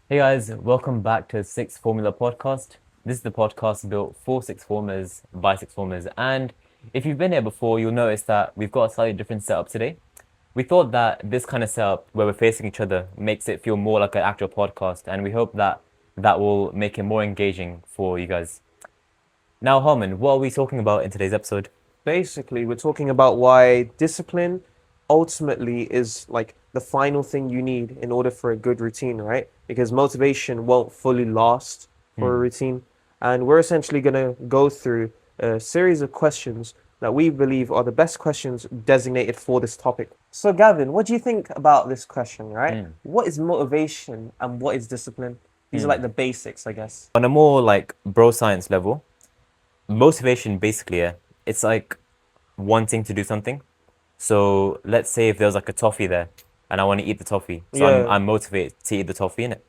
Hey guys, welcome back to Sixth Formula Podcast. This is the podcast built for sixth formers by sixth formers. And if you've been here before, you'll notice that we've got a slightly different setup today. We thought that this kind of setup where we're facing each other makes it feel more like an actual podcast, and we hope that that will make it more engaging for you guys. Now, Harman, what are we talking about in today's episode? Basically, we're talking about why discipline ultimately is like the final thing you need in order for a good routine, right? Because motivation won't fully last for a Hmm. routine. And we're essentially going to go through a series of questions that we believe are the best questions designated for this topic. So, Gavin, what do you think about this question, right? Hmm. What is motivation and what is discipline? These are Hmm. like the basics, I guess. On a more like bro science level, motivation basically, yeah, it's like wanting to do something. So let's say if there's like a toffee there and I want to eat the toffee. So I'm Yeah, I'm motivated to eat the toffee in it.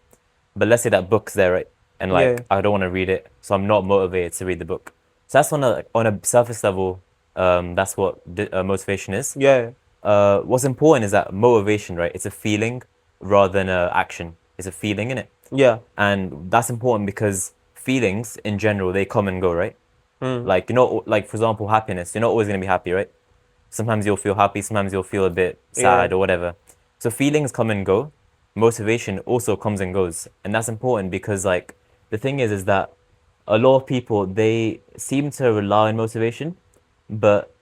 But let's say that book's there, right? And yeah, like I don't want to read it, so I'm not motivated to read the book. So that's on a surface level, that's what motivation is. yeah, What's important is that motivation, right? It's a feeling rather than a action. It's a feeling in it. yeah. And that's important because feelings in general, they come and go, right? Mm, Like, like for example, happiness, you're not always going to be happy, right? Sometimes you'll feel happy, sometimes you'll feel a bit yeah. sad or whatever. So feelings come and go. Motivation also comes and goes. And that's important because like the thing is that a lot of people they seem to rely on motivation, but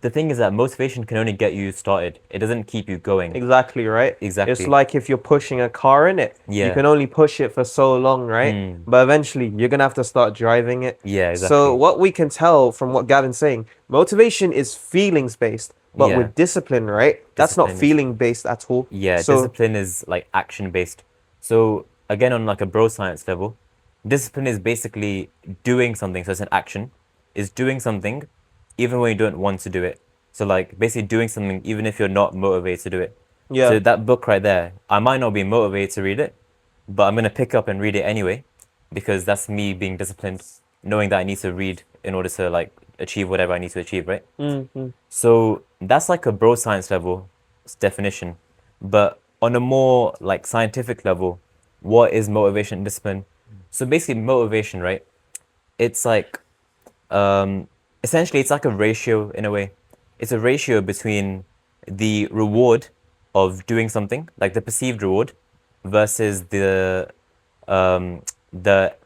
the thing is that motivation can only get you started. It doesn't keep you going. Exactly, right? It's Exactly. like if you're pushing a car in it, you Yeah. can only push it for so long, right? Mm. But eventually you're gonna have to start driving it. Yeah, So exactly. what we can tell from what Gavin's saying, motivation is feelings based, but Yeah. with discipline, right? That's not Discipline is feeling based at all. Yeah, So discipline is like action based. So again, on like a bro science level, discipline is basically doing something. So it's an action, is doing something even when you don't want to do it. So like basically doing something even if you're not motivated to do it. yeah, So that book right there, I might not be motivated to read it, but I'm gonna pick up and read it anyway, because that's me being disciplined, knowing that I need to read in order to like achieve whatever I need to achieve, right? mm, So that's like a bro science level definition. But on a more like scientific level, what is motivation and discipline? So basically motivation, right? It's like um essentially it's like a ratio in a way. It's a ratio between the reward of doing something, like the perceived reward, versus the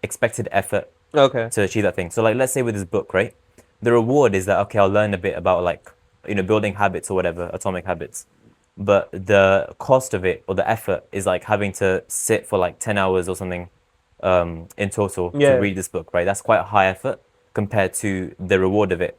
expected effort okay, to achieve that thing. So like let's say with this book, right? The reward is that okay, I'll learn a bit about like building habits or whatever, atomic habits. But the cost of it or the effort is like having to sit for like 10 hours or something in total to yeah, read this book, right? That's quite a high effort compared to the reward of it.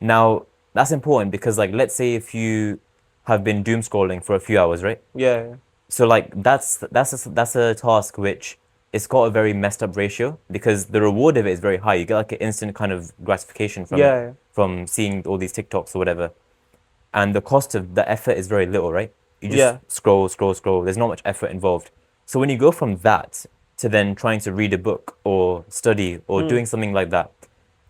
Now, that's important because like let's say if you have been doom scrolling for a few hours, right? yeah, So like that's a task which it's got a very messed up ratio because the reward of it is very high. You get like an instant kind of gratification from it, yeah, from seeing all these TikToks or whatever. And the cost of the effort is very little, right? You just yeah, scroll, scroll, scroll. There's not much effort involved. So when you go from that to then trying to read a book or study or mm, doing something like that,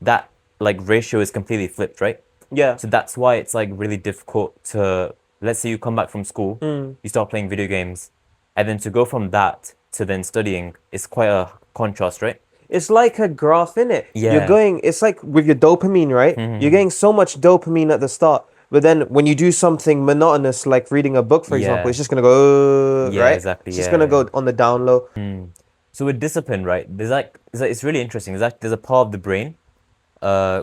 that like ratio is completely flipped, right? yeah, So that's why it's like really difficult to, let's say you come back from school, mm. you start playing video games, and then to go from that to then studying is quite a contrast, right? It's like a graph in it. Yeah. It's like with your dopamine, right? You're Hmm. getting so much dopamine at the start, but then when you do something monotonous, like reading a book, for example, Yeah. it's just gonna go, Yeah, right? exactly. It's just gonna Yeah. go on the down low. So with discipline, right? It's really interesting. There's a part of the brain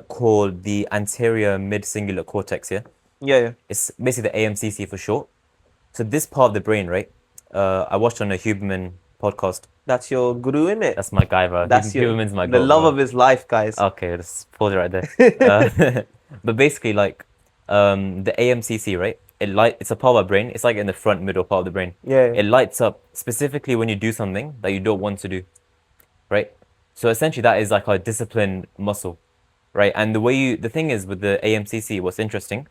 called the anterior mid-cingulate cortex, yeah? Yeah, yeah. It's basically the AMCC for short. So this part of the brain, right? I watched on a Huberman podcast. That's your guru in it. That's my guy, bro. That's your Huberman's my the goat, love bro. of his life, guys. Okay, just pause it right there. Uh, but basically, like, the AMCC, right? It's a part of our brain. It's like in the front middle part of the brain. Yeah, yeah. It lights up specifically when you do something that you don't want to do, right? So essentially, that is like our discipline muscle, right? And the thing is with the AMCC, what's interesting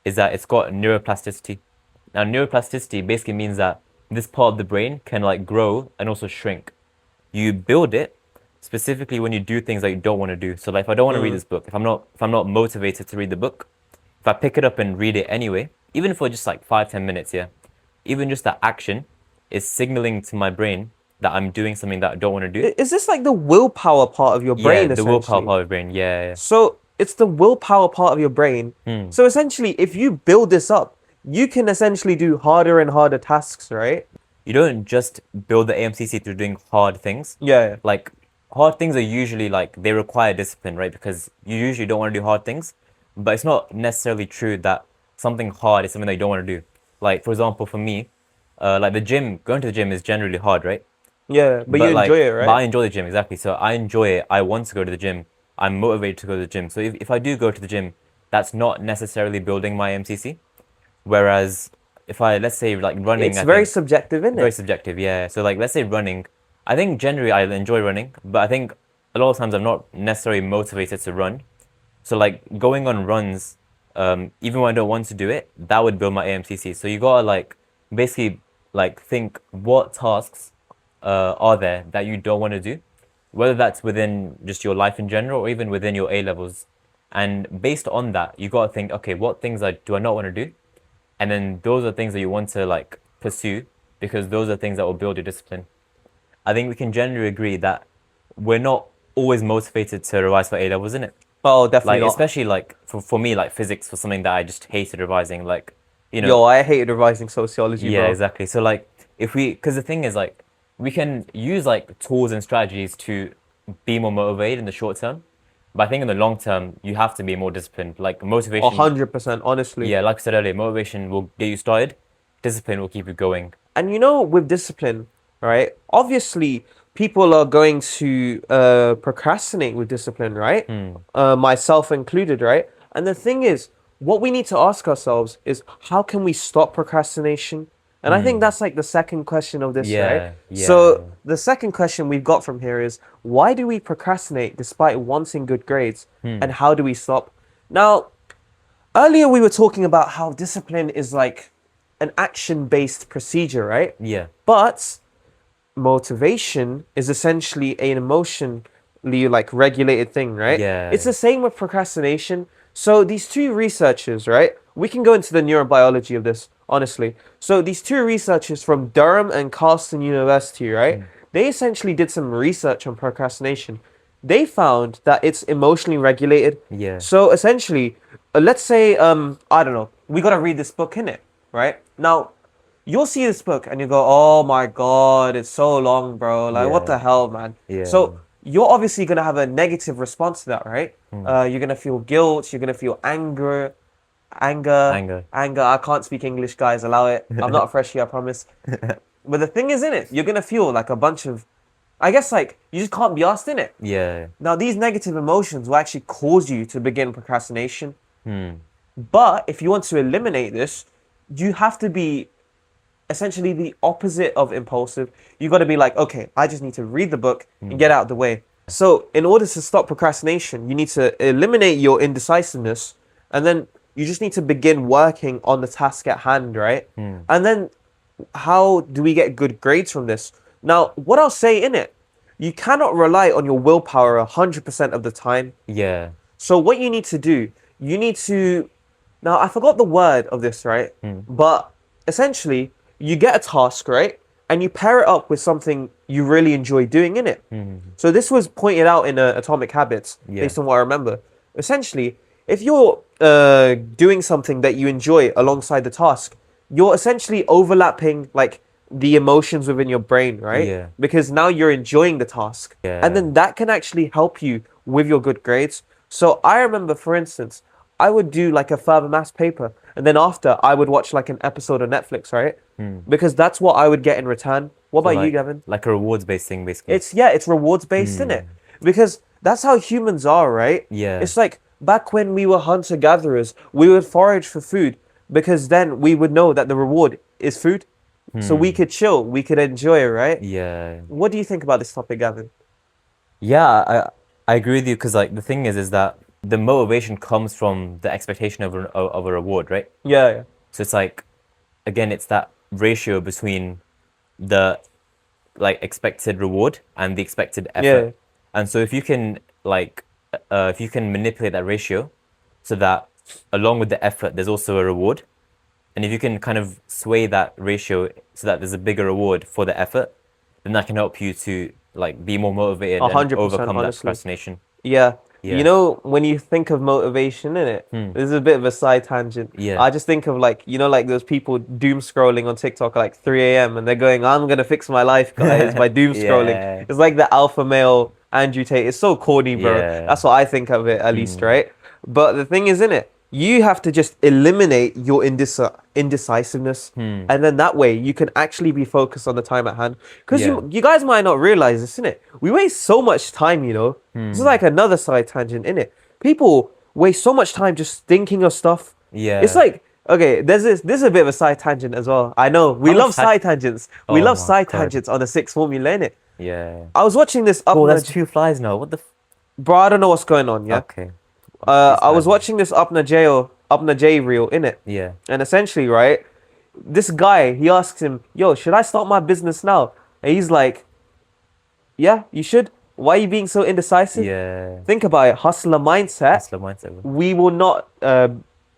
is that it's got neuroplasticity. Now, neuroplasticity basically means that this part of the brain can like grow and also shrink. You build it specifically when you do things that you don't want to do. So like if I don't want to read Mm, this book, if I'm not motivated to read the book, if I pick it up and read it anyway, even for just like 5, 10 minutes, yeah, even just that action is signaling to my brain that I'm doing something that I don't want to do. Is this like the willpower part of your brain, Yeah, the willpower essentially? part of the brain. Yeah, So it's the willpower part of your brain. yeah. So essentially, if you build this up, you can essentially do harder and harder tasks, right? You don't just build the AMCC through doing hard things. Yeah. Like, hard things are usually like, they require discipline, right? Because you usually don't want to do hard things. But it's not necessarily true that something hard is something that you don't want to do. Like, for example, for me, like the gym, going to the gym is generally hard, right? Yeah, but you enjoy it, But I right? enjoy the gym, exactly. So I enjoy it. I want to go to the gym. I'm motivated to go to the gym. So if I do go to the gym, that's not necessarily building my MCC. Whereas if I, let's say, like running, It's I very think, subjective, isn't very it? subjective, yeah. So like, let's say running, I think generally I enjoy running, but I think a lot of times I'm not necessarily motivated to run. So like going on runs, even when I don't want to do it, that would build my AMCC. So you gotta like basically like think what tasks are there that you don't want to do, whether that's within just your life in general or even within your A levels. And based on that, you gotta think, okay, what things do I not want to do? And then those are things that you want to like pursue because those are things that will build your discipline. I think we can generally agree that we're not always motivated to revise for A levels, isn't it? Oh, definitely Like not. especially like for me, like physics was something that I just hated revising. Like, you know, Yo, I hated revising sociology, yeah, bro. exactly. So like if we, because the thing is like we can use like tools and strategies to be more motivated in the short term, but I think in the long term you have to be more disciplined. Like A motivation, 100%, honestly. yeah, like I said earlier, motivation will get you started. Discipline will keep you going. And you know, with discipline, right? Obviously, people are going to procrastinate with discipline, right? Myself included, right? And the thing is, what we need to ask ourselves is, how can we stop procrastination? And I think that's like the second question of this, right? Yeah, yeah, So the second question we've got from here is, why do we procrastinate despite wanting good grades? And how do we stop? Now, earlier we were talking about how discipline is like an action-based procedure, right? yeah, But motivation is essentially an emotionally like regulated thing, right? yeah, It's the same with procrastination. So these two researchers, right? We can go into the neurobiology of this, honestly. So these two researchers from Durham and Carleton University, right? They essentially did some research on procrastination. They found that it's emotionally regulated. yeah, So essentially, let's say I don't know, we got to read this book in it, right? Now, you'll see this book and you go, "Oh my God, it's so long, bro. Like, what yeah, the hell, man?" yeah. So you're obviously gonna have a negative response to that, right? You're gonna feel guilt. You're gonna feel Anger. anger. I can't speak English, guys. Allow it. I'm not a freshie, I promise. But the thing is, in it, you're gonna feel like a bunch of, I guess, like you just can't be asked in it. Yeah. Now, these negative emotions will actually cause you to begin procrastination. Hmm. But if you want to eliminate this, you have to be essentially the opposite of impulsive. You got to be like, okay, I just need to read the book and get out of the way. So, in order to stop procrastination, you need to eliminate your indecisiveness, and then you just need to begin working on the task at hand, right? And then, how do we get good grades from this? Now, what I'll say in it, you cannot rely on your willpower 100% of the time. Yeah. So what you need to do, you need to, now I forgot the word of this, right? But essentially, you get a task, right? And you pair it up with something you really enjoy doing in it. So this was pointed out in Atomic Habits, Yeah. based on what I remember. Essentially, if you're doing something that you enjoy alongside the task, you're essentially overlapping like the emotions within your brain, right? Yeah. Because now you're enjoying the task. Yeah. And then that can actually help you with your good grades. So I remember, for instance, I would do like a further maths paper, and then after I would watch like an episode of Netflix, right? Because that's what I would get in return. What about you, like, Gavin? like a rewards based thing, basically. It's rewards based, in it? Because that's how humans are, right? Yeah. It's like back when we were hunter gatherers, we would forage for food because then we would know that the reward is food. So we could chill, we could enjoy it, right? Yeah. What do you think about this topic, Gavin? Yeah, I agree with you because like the thing is that the motivation comes from the expectation of a reward, right? Yeah. So it's like, again, it's that ratio between the like expected reward and the expected effort. Yeah. And so if you can like, if you can manipulate that ratio so that along with the effort, there's also a reward. And if you can kind of sway that ratio so that there's a bigger reward for the effort, then that can help you to like be more motivated and 100%, overcome that honestly. procrastination. Yeah. Yeah. You know, when you think of motivation, innit? This is a bit of a side tangent. Yeah. I just think of like, you know, like those people doom scrolling on TikTok at like 3 a.m. and they're going, I'm gonna fix my life, guys, by doom scrolling. Yeah. It's like the alpha male Andrew Tate. It's so corny, bro. Yeah. That's what I think of it, at least, right? But the thing is, innit? You have to just eliminate your indecisiveness, and then that way you can actually be focused on the time at hand. Because Yeah. you guys might not realize this, innit? We waste so much time, you know. This is like another side tangent, innit? People waste so much time just thinking of stuff. Yeah. It's like, okay, there's this is a bit of a side tangent as well. I know we How love much side tangents. We Oh love my side God. tangents on the sixth formula, innit? Yeah. I was watching this up. Oh, that's 2 flies now. What the? Bro, I don't know what's going on. Yeah. Okay. I was watching this Upna J reel, innit? Yeah. And essentially, right, this guy, he asks him, yo, should I start my business now? And he's like, yeah, you should. Why are you being so indecisive? Yeah. Think about it. Hustler mindset. That's the mindset. Bro. We will not,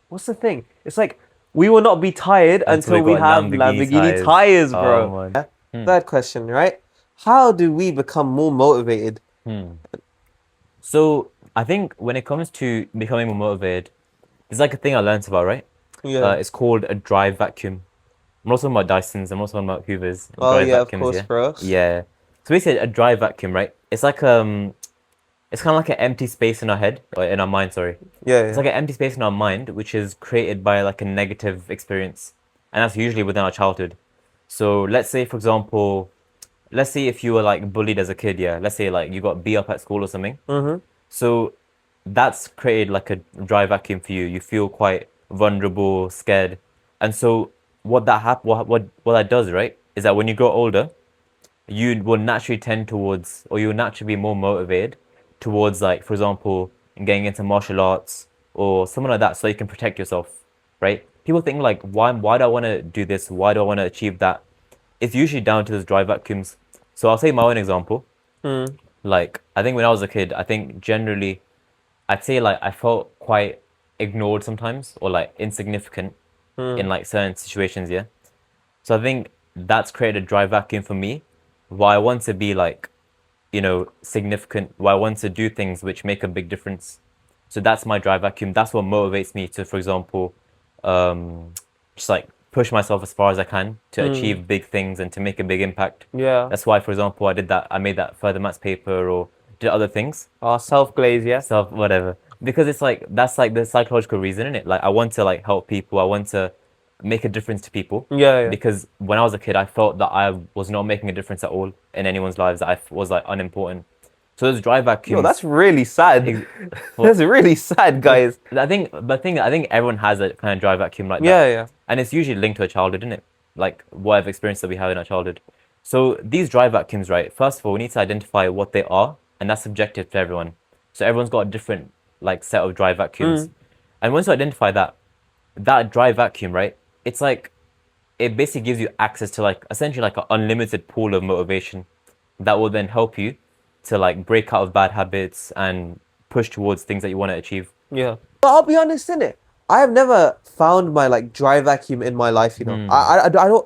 what's the thing? It's like, we will not be tired until we got have Lamborghini tires, bro. Oh, man. Yeah? Third question, right? How do we become more motivated? So I think when it comes to becoming more motivated, there's like a thing I learned about, right? Yeah. It's called a drive vacuum. I'm not talking about Dysons. I'm not talking about Hoovers. Oh, Drive yeah, of vacuums, course, yeah? bro. Yeah. So basically, a drive vacuum, right? It's like it's kind of like an empty space in our head, or in our mind. Sorry. Yeah, It's like an empty space in our mind, which is created by like a negative experience, and that's usually within our childhood. So let's say, for example, let's say if you were like bullied as a kid, yeah. Let's say like you got beat up at school or something. So that's created like a dry vacuum for you. You feel quite vulnerable, scared, and so what that does, right, is that when you grow older, you will naturally tend towards, or you will naturally be more motivated towards, like, for example, getting into martial arts or something like that, so you can protect yourself, right? People think like, why do I want to do this? Why do I want to achieve that? It's usually down to those dry vacuums. So I'll say my own example. Like, I think when I was a kid, I think generally, I'd say like I felt quite ignored sometimes, or like insignificant in like certain situations, yeah. So I think that's created a dry vacuum for me, where I want to be like, you know, significant, where I want to do things which make a big difference. So that's my dry vacuum. That's what motivates me to, for example, just like push myself as far as I can to achieve big things and to make a big impact. Yeah. That's why, for example, I did that. I made that further maths paper, or did other things. Self-glaze, yeah? Self, whatever. Because it's like, that's like the psychological reason, in it. Like, I want to like help people. I want to make a difference to people. Yeah, yeah. Because when I was a kid, I felt that I was not making a difference at all in anyone's lives. That I was like unimportant. So those dry vacuums. Yo, that's really sad. That's really sad, guys. I think everyone has a kind of dry vacuum like that. Yeah, yeah. And it's usually linked to a childhood, isn't it? Like whatever experience that we have in our childhood. So these dry vacuums, right? First of all, we need to identify what they are, and that's subjective to everyone. So everyone's got a different like set of dry vacuums. And once you identify that dry vacuum, right? It's like, it basically gives you access to like essentially like an unlimited pool of motivation that will then help you to like break out of bad habits and push towards things that you want to achieve. Yeah. But I'll be honest, innit? I have never found my like dry vacuum in my life, you know. I don't.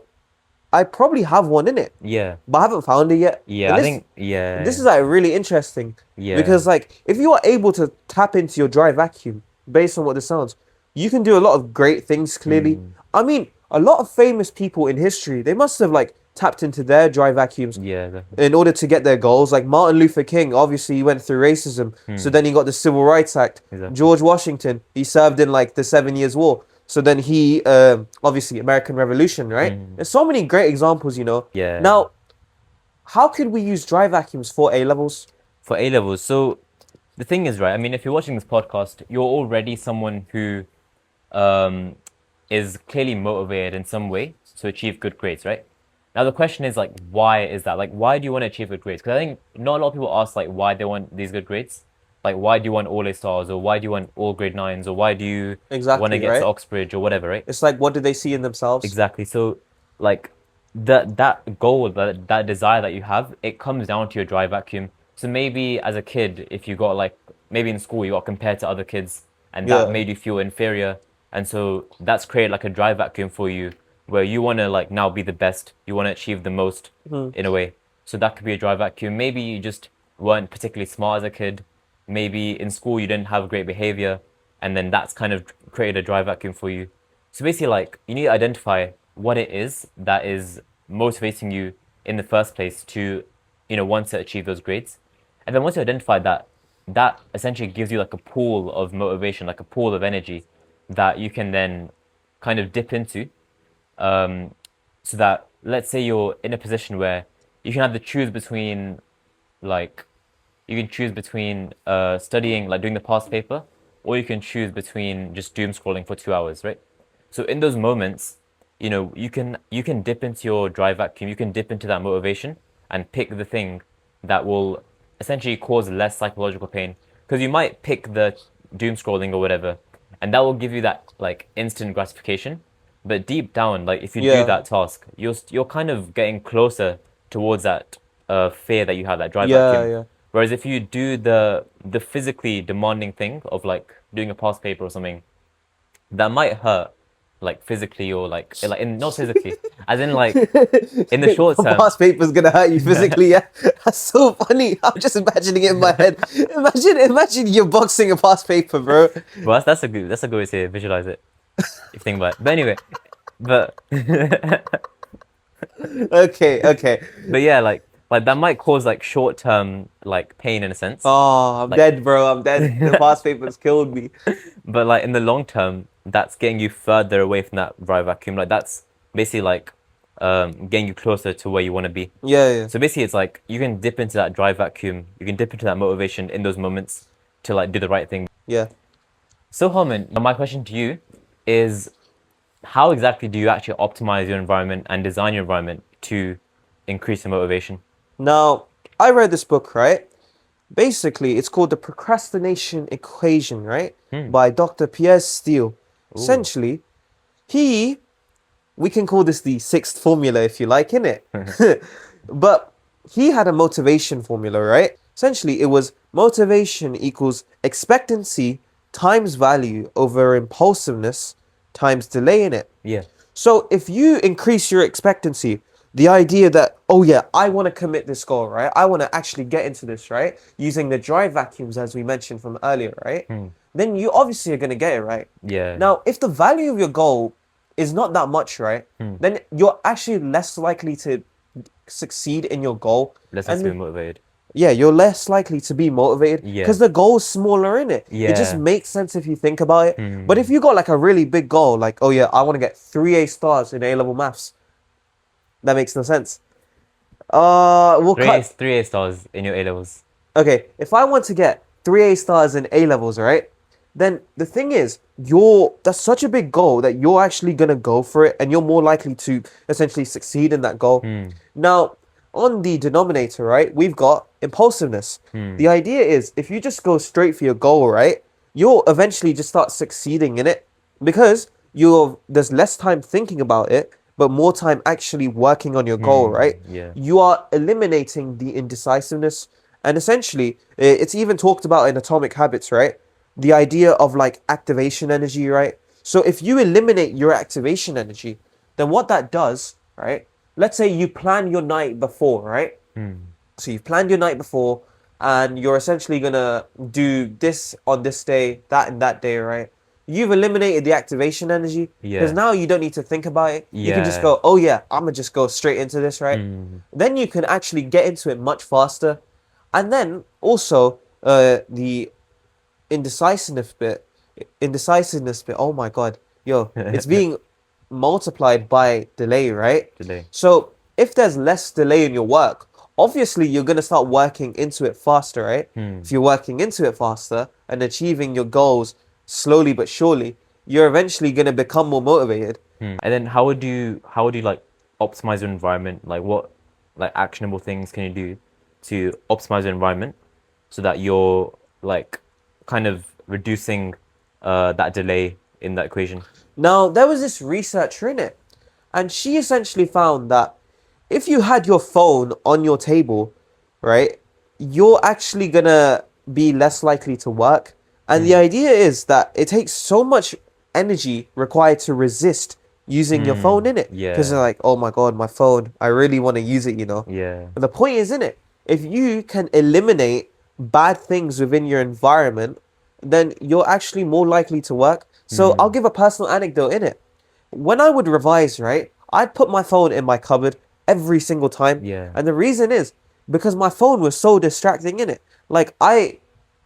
I probably have one in it, Yeah. but I haven't found it yet. Yeah, And I this, think, yeah. this is like really interesting. Yeah. Because like if you are able to tap into your dry vacuum based on what this sounds, you can do a lot of great things. Clearly, I mean, a lot of famous people in history, they must have like tapped into their dry vacuums Yeah, definitely. in order to get their goals. Like Martin Luther King, obviously he went through racism, so then he got the Civil Rights Act. Exactly. George Washington, he served in like the 7 Years War, so then he obviously American Revolution, right? There's so many great examples, you know. Yeah. Now, how could we use dry vacuums for A levels? For A levels, so the thing is, right, I mean, if you're watching this podcast, you're already someone who is clearly motivated in some way to achieve good grades, right? Now the question is like, why is that? Like, why do you want to achieve good grades? Because I think not a lot of people ask like why they want these good grades. Like, why do you want all A stars, or why do you want all grade 9s, or why do you want to get right? to Oxbridge or whatever, right? It's like, what do they see in themselves? Exactly. So, like, that goal, that desire that you have, it comes down to your dry vacuum. So maybe as a kid, if you got like, maybe in school you got compared to other kids, and that made you feel inferior, and so that's created like a dry vacuum for you, where you want to like now be the best, you want to achieve the most in a way. So that could be a dry vacuum. Maybe you just weren't particularly smart as a kid. Maybe in school you didn't have great behavior, and then that's kind of created a dry vacuum for you. So basically, like, you need to identify what it is that is motivating you in the first place to, want to achieve those grades. And then once you identify that, that essentially gives you like a pool of motivation, like a pool of energy that you can then kind of dip into, so that, let's say you're in a position where you can either choose between, like, studying, like doing the past paper, or you can choose between just doom scrolling for 2 hours, right? So in those moments, you can dip into your dry vacuum, you can dip into that motivation and pick the thing that will essentially cause less psychological pain. Because you might pick the doom scrolling or whatever, and that will give you that like instant gratification. But deep down, like if you do Yeah. that task, you're kind of getting closer towards that fear that you have, that dry Yeah, vacuum. yeah. Whereas if you do the physically demanding thing of like doing a past paper or something, that might hurt, like physically, or like in not physically, as in like in the short The term. past paper's gonna hurt you physically, yeah. That's so funny. I'm just imagining it in my head. Imagine you're boxing a past paper, bro. Well, that's a good way to visualize it, if you think about it. But anyway, but Okay. but yeah, like that might cause like short term like pain in a sense. Oh, I'm Like, dead, bro. I'm dead. The past paper's killed me. but like in the long term, that's getting you further away from that dry vacuum. Like that's basically like getting you closer to where you want to be. Yeah. So basically, it's like you can dip into that dry vacuum. You can dip into that motivation in those moments to like do the right thing. Yeah. So Harman, my question to you is, how exactly do you actually optimize your environment and design your environment to increase your motivation? Now, I read this book, right? Basically, it's called The Procrastination Equation, right? By Dr. Piers Steele. Ooh. Essentially, we can call this the sixth formula if you like, innit? But he had a motivation formula, right? Essentially, it was motivation equals expectancy times value over impulsiveness times delay in it. Yeah. So if you increase your expectancy, the idea that, oh yeah, I want to commit this goal, right? I want to actually get into this, right? Using the dry vacuums as we mentioned from earlier, right? Then you obviously are going to get it, right? Yeah. Now, if the value of your goal is not that much, right? Then you're actually less likely to succeed in your goal. Let's And be motivated. yeah, you're less likely to be motivated Yeah. because the goal's smaller in it. It just Yeah. makes sense if you think about it. But if you got like a really big goal, like, oh yeah, I want to get 3 A stars in A-level maths, that makes no sense. We'll cut. Three A stars in your A levels. Okay, if I want to get 3 A stars in A levels, right? Then the thing is, that's such a big goal that you're actually gonna go for it, and you're more likely to essentially succeed in that goal. Now, on the denominator, right, we've got impulsiveness. The idea is if you just go straight for your goal, right, you'll eventually just start succeeding in it because there's less time thinking about it, but more time actually working on your goal, right? Yeah. You are eliminating the indecisiveness. And essentially, it's even talked about in Atomic Habits, right? The idea of like activation energy, right? So if you eliminate your activation energy, then what that does, right? Let's say you plan your night before, right? So you've planned your night before and you're essentially going to do this on this day, that and that day, right? You've eliminated the activation energy because Yeah. now you don't need to think about it. You can just Yeah. go, oh yeah, I'm going to just go straight into this, right? Then you can actually get into it much faster. And then also the indecisiveness bit, oh my God, yo, it's being multiplied by delay, right? Delay. So if there's less delay in your work, obviously you're going to start working into it faster, right? If you're working into it faster and achieving your goals slowly but surely, you're eventually going to become more motivated. And then how would you like optimize your environment? Like what like actionable things can you do to optimize your environment so that you're like kind of reducing that delay in that equation? Now, there was this researcher in it, and she essentially found that if you had your phone on your table, right, you're actually gonna be less likely to work. And the idea is that it takes so much energy required to resist using your phone in it. Because they're Yeah. like, oh my God, my phone, I really want to use it, Yeah. But the point is, in it, if you can eliminate bad things within your environment, then you're actually more likely to work. So I'll give a personal anecdote in it. When I would revise, right, I'd put my phone in my cupboard every single time. Yeah. And the reason is because my phone was so distracting in it. Like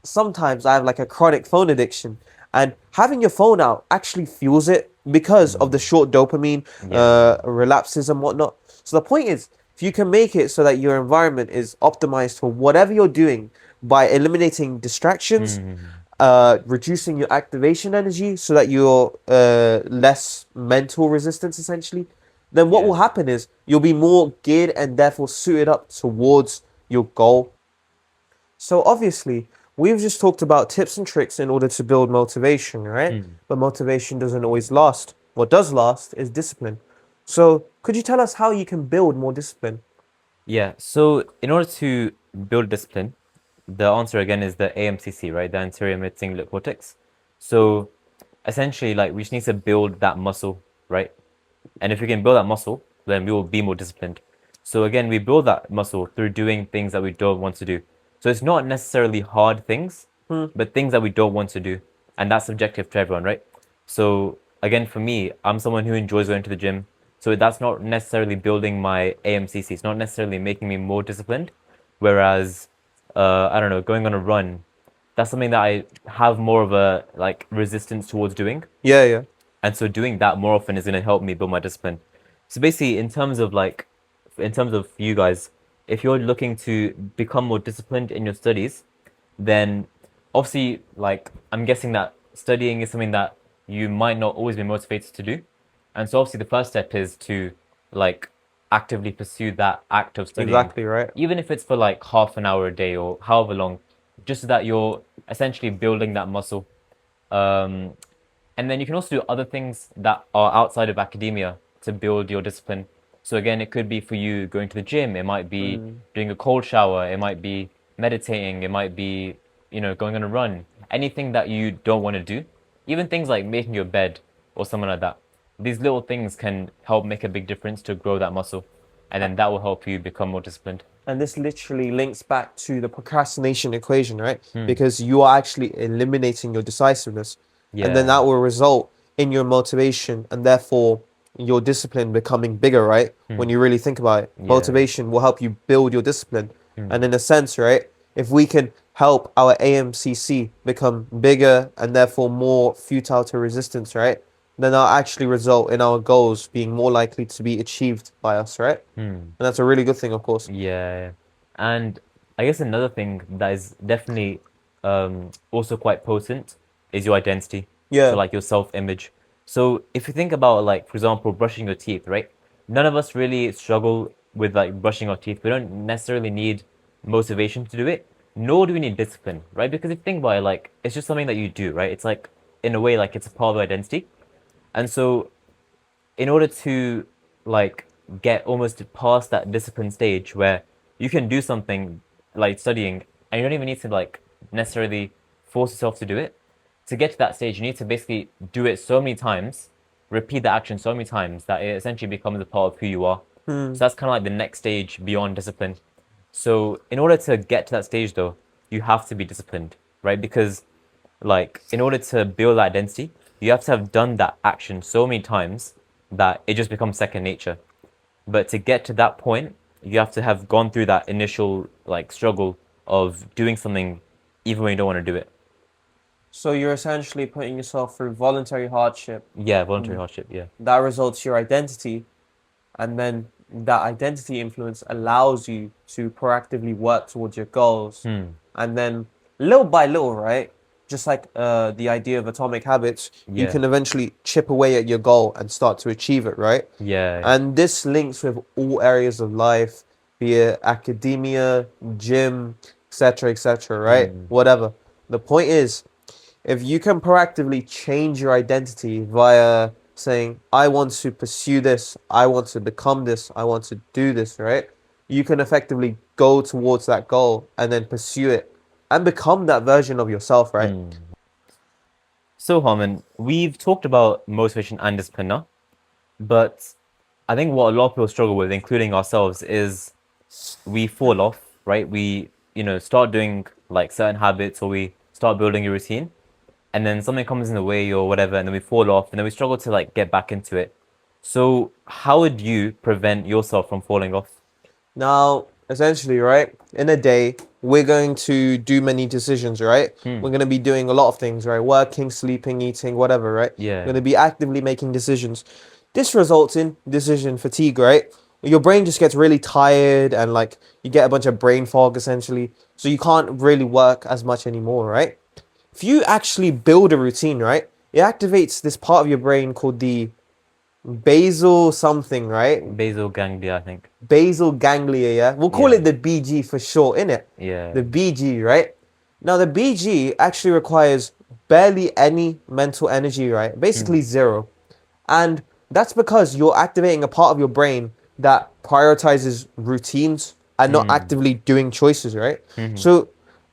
sometimes I have like a chronic phone addiction, and having your phone out actually fuels it because of the short dopamine Yeah. relapses and whatnot. So the point is, if you can make it so that your environment is optimized for whatever you're doing by eliminating distractions, reducing your activation energy so that you're less mental resistance essentially, then what Yeah. will happen is you'll be more geared and therefore suited up towards your goal. So obviously, we've just talked about tips and tricks in order to build motivation, right? But motivation doesn't always last. What does last is discipline. So could you tell us how you can build more discipline? Yeah. So in order to build discipline, the answer again is the AMCC, right? The anterior mid-cingulate cortex. So essentially, like we just need to build that muscle, right? And if we can build that muscle, then we will be more disciplined. So again, we build that muscle through doing things that we don't want to do. So it's not necessarily hard things, but things that we don't want to do. And that's subjective to everyone, right? So again, for me, I'm someone who enjoys going to the gym. So that's not necessarily building my AMCC. It's not necessarily making me more disciplined. Whereas, I don't know, going on a run, that's something that I have more of a like resistance towards doing. Yeah, yeah. And so doing that more often is going to help me build my discipline. So basically, in terms of you guys, if you're looking to become more disciplined in your studies, then obviously, like, I'm guessing that studying is something that you might not always be motivated to do. And so obviously the first step is to like actively pursue that act of studying, Exactly, right. even if it's for like half an hour a day or however long, just so that you're essentially building that muscle. Um, and then you can also do other things that are outside of academia to build your discipline. So again, it could be for you going to the gym, it might be doing a cold shower, it might be meditating, it might be, going on a run. Anything that you don't want to do, even things like making your bed or something like that. These little things can help make a big difference to grow that muscle. And then that will help you become more disciplined. And this literally links back to the procrastination equation, right? Because you are actually eliminating your decisiveness. And then that Yeah. will result in your motivation and therefore your discipline becoming bigger, right? When you really think about it, Yeah. motivation will help you build your discipline. And in a sense, right, if we can help our AMCC become bigger and therefore more futile to resistance, right, then that'll actually result in our goals being more likely to be achieved by us, right? And that's a really good thing, of course. Yeah. And I guess another thing that is definitely also quite potent is your identity. So Yeah. like your self-image. So if you think about like, for example, brushing your teeth, right? None of us really struggle with like brushing our teeth. We don't necessarily need motivation to do it, nor do we need discipline, right? Because if you think about it, like it's just something that you do, right? It's like in a way like it's a part of identity. And so in order to like get almost past that discipline stage where you can do something like studying and you don't even need to like necessarily force yourself to do it, to get to that stage you need to basically do it so many times, repeat the action so many times that it essentially becomes a part of who you are. So that's kind of like the next stage beyond discipline. So in order to get to that stage though, you have to be disciplined, right? Because like in order to build that identity, you have to have done that action so many times that it just becomes second nature. But to get to that point, you have to have gone through that initial like struggle of doing something even when you don't want to do it. So you're essentially putting yourself through voluntary hardship. Yeah, voluntary hardship, yeah. That results your identity, and then that identity influence allows you to proactively work towards your goals. And then little by little, right? Just like the idea of atomic habits, you Yeah. can eventually chip away at your goal and start to achieve it, right? Yeah. And this links with all areas of life, be it academia, gym, etc., right? Whatever. The point is, if you can proactively change your identity via saying, I want to pursue this, I want to become this, I want to do this, right? You can effectively go towards that goal and then pursue it and become that version of yourself, right? So Harman, we've talked about motivation and discipline now. But I think what a lot of people struggle with, including ourselves, is we fall off, right? We, start doing like certain habits, or we start building a routine, and then something comes in the way or whatever, and then we fall off, and then we struggle to like get back into it. So how would you prevent yourself from falling off? Now, essentially, right, in a day, we're going to do many decisions, right? We're going to be doing a lot of things, right? Working, sleeping, eating, whatever, right? Yeah. We're going to be actively making decisions. This results in decision fatigue, right? Your brain just gets really tired and like you get a bunch of brain fog essentially. So you can't really work as much anymore, right? If you actually build a routine, right, it activates this part of your brain called the basal something, right? Basal ganglia, I think. Basal ganglia, yeah? We'll call Yeah. it the BG for short, innit? Yeah. The BG, right? Now, the BG actually requires barely any mental energy, right? Basically zero. And that's because you're activating a part of your brain that prioritizes routines and not actively doing choices, right? So,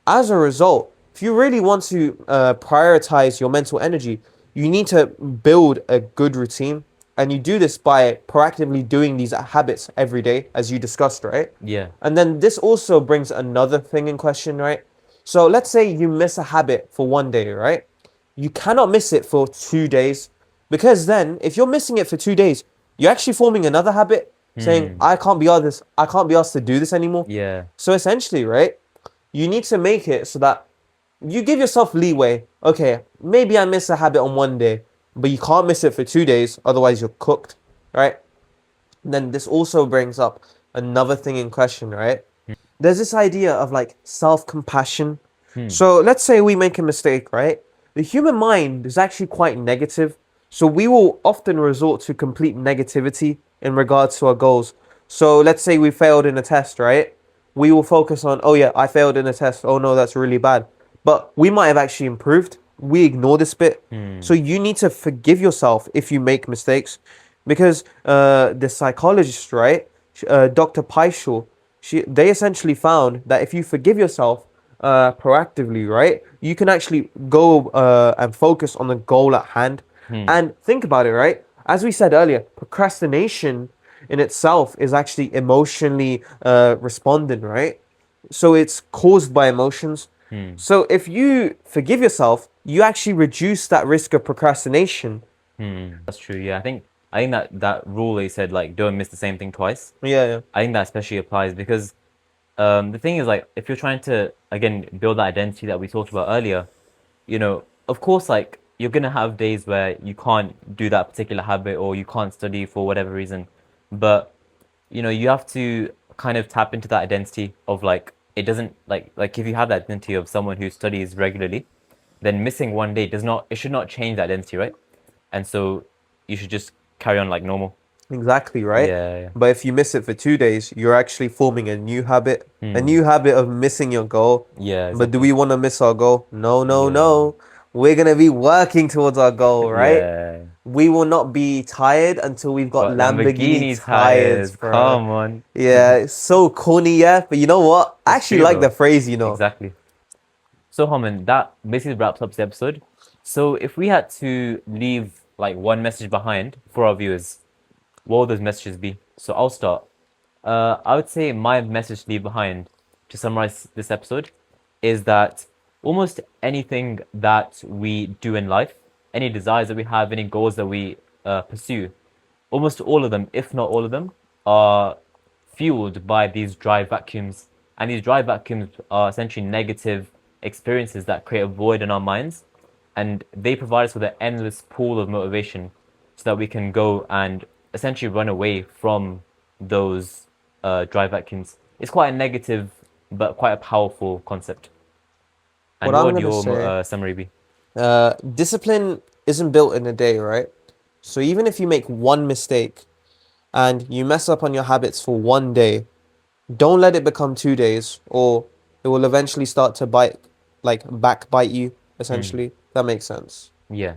as a result, if you really want to prioritize your mental energy, you need to build a good routine. And you do this by proactively doing these habits every day, as you discussed, right? Yeah. And then this also brings another thing in question, right? So let's say you miss a habit for one day, right? You cannot miss it for 2 days, because then if you're missing it for 2 days, you're actually forming another habit saying, I can't be asked to do this anymore. Yeah. So essentially, right, you need to make it so that you give yourself leeway. Okay, maybe I miss a habit on one day, but you can't miss it for 2 days, otherwise you're cooked, right? Then this also brings up another thing in question, right? There's this idea of like self-compassion. So let's say we make a mistake, right? The human mind is actually quite negative. So we will often resort to complete negativity in regards to our goals. So let's say we failed in a test, right? We will focus on, oh yeah, I failed in a test. Oh no, that's really bad. But we might have actually improved. We ignore this bit. So you need to forgive yourself if you make mistakes. Because the psychologist, right, Dr. Paishaw, they essentially found that if you forgive yourself proactively, right, you can actually go and focus on the goal at hand. And think about it, right? As we said earlier, procrastination in itself is actually emotionally responding, right? So it's caused by emotions. So if you forgive yourself, you actually reduce that risk of procrastination. That's true. Yeah. I think that rule they said, like, don't miss the same thing twice. Yeah. I think that especially applies because the thing is, like, if you're trying to, again, build that identity that we talked about earlier, of course, like, you're going to have days where you can't do that particular habit or you can't study for whatever reason. But, you have to kind of tap into that identity of, like, it doesn't, like if you have that identity of someone who studies regularly, then missing one day it should not change that identity, right? And so you should just carry on like normal. Exactly, right? Yeah. But if you miss it for 2 days, you're actually forming a new habit of missing your goal. Yeah, But do exactly. we want to miss our goal? No, no, Yeah. no. We're going to be working towards our goal, right? Yeah. We will not be tired until we've got Got Lamborghini Lamborghini tires, tires. bro. Come on. Yeah, it's so corny, yeah. But you know what? I It's actually true, like though. the phrase. Exactly. So, Harman, that basically wraps up the episode. So, if we had to leave like one message behind for our viewers, what would those messages be? So, I'll start. I would say my message to leave behind to summarize this episode is that almost anything that we do in life, any desires that we have, any goals that we pursue, almost all of them, if not all of them, are fueled by these drive vacuums. And these drive vacuums are essentially negative experiences that create a void in our minds. And they provide us with an endless pool of motivation so that we can go and essentially run away from those drive vacuums. It's quite a negative, but quite a powerful concept. And What what I'm would going to your say, summary be? discipline isn't built in a day, right? So even if you make one mistake and you mess up on your habits for one day, don't let it become 2 days, or it will eventually start to backbite you, essentially. That makes sense. Yeah,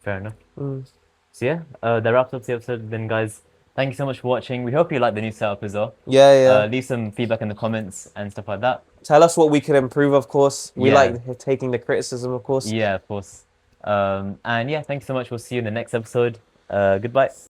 fair enough. So yeah, that wraps up the episode then, guys. Thank you so much for watching. We hope you like the new setup as well. Yeah. Leave some feedback in the comments and stuff like that. Tell us what we could improve, of course. We Yeah. like taking the criticism, of course. Yeah, of course. And yeah, thanks so much. We'll see you in the next episode. Goodbye.